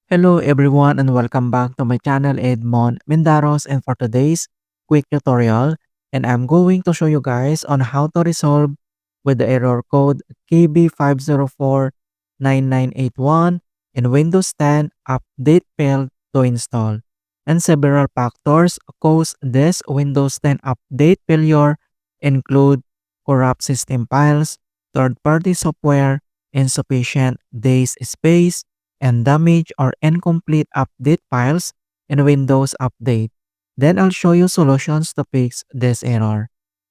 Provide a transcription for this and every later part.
Hello everyone and welcome back to my channel Edmund Mindaros, and for today's quick tutorial, and I'm going to show you guys on how to resolve with the error code KB5049981 in Windows 10 update failed to install. And several factors cause this Windows 10 update failure include corrupt system files, third-party software, insufficient disk space, and damage or incomplete update files in Windows Update. Then I'll show you solutions to fix this error.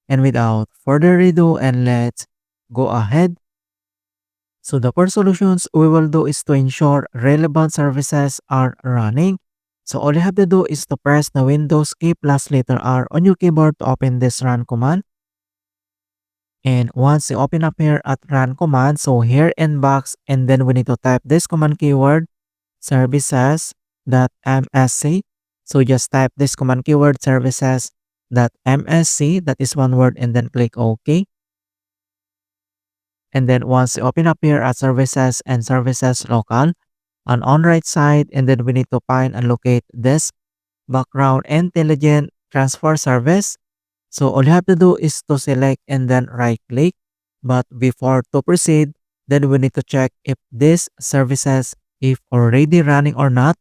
And without further ado, and let's go ahead. So the first solutions we will do is to ensure relevant services are running. So all you have to do is to press the Windows key plus letter R on your keyboard to open this run command. And once you open up here at run command, so here in box, and then we need to type this command keyword services.msc. So just type this command keyword services.msc, that is one word, and then click OK. And then once you open up here at services and services local, on right side, and then we need to find and locate this background intelligent transfer service. So all you have to do is to select and then right click. But before to proceed, then we need to check if this services if already running or not.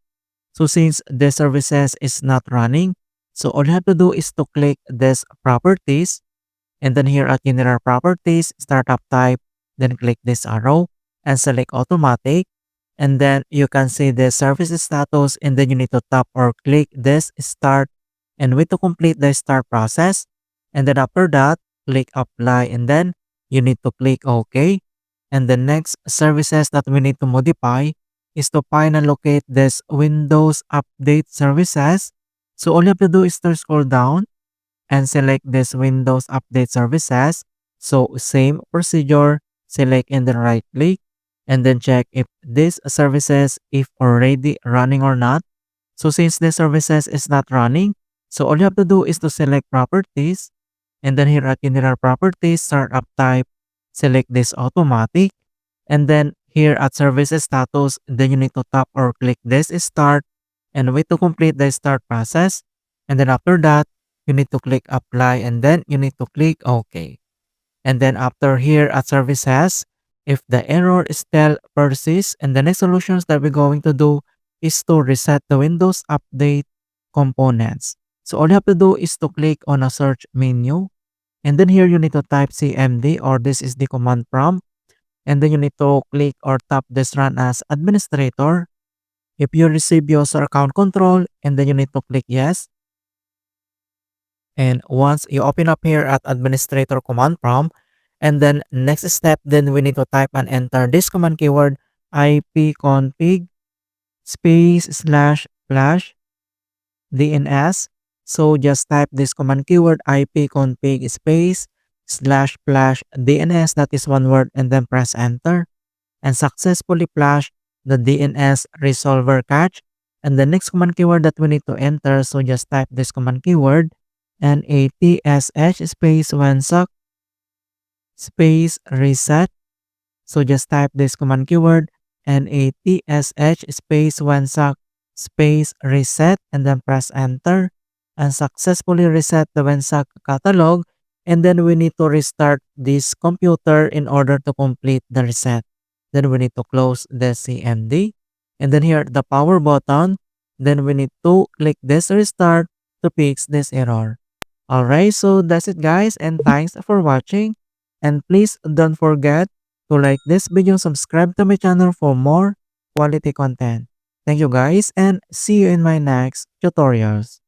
So since the services is not running, so all you have to do is to click this properties, and then here at general properties, startup type, then click this arrow and select automatic. And then you can see the service status, and then you need to tap or click this start and wait to complete the start process. And then after that, click apply, and then you need to click OK. And the next services that we need to modify is to find and locate this Windows Update services. So all you have to do is to scroll down and select this Windows Update services. So same procedure, select and then right click, and then check if these services if already running or not. So since the services is not running, so all you have to do is to select properties, and then here at general properties, startup type, select this automatic, and then here at services status, then you need to tap or click this start and wait to complete the start process. And then after that, you need to click apply, and then you need to click OK. And then after here at services, if the error still persists, and the next solutions that we're going to do is to reset the Windows Update components. So all you have to do is to click on a search menu, and then here you need to type cmd, or this is the command prompt, and then you need to click or tap this run as administrator. If you receive user account control, and then you need to click yes. And once you open up here at administrator command prompt, and then next step, then we need to type and enter this command keyword ipconfig space/flash DNS. So just type this command keyword ipconfig space/flash DNS, that is one word, and then press enter, and successfully flash the DNS resolver cache. And the next command keyword that we need to enter, so just type this command keyword NATSH space WANSOC space reset. So just type this command keyword NATSH space WANSOC space reset, and then press enter, and successfully reset the WANSOC catalog. And then we need to restart this computer in order to complete the reset. Then we need to close the CMD, and then here the power button, then we need to click this restart to fix this error. Alright, so that's it guys, and thanks for watching. And please don't forget to like this video, subscribe to my channel for more quality content. Thank you guys, and see you in my next tutorials.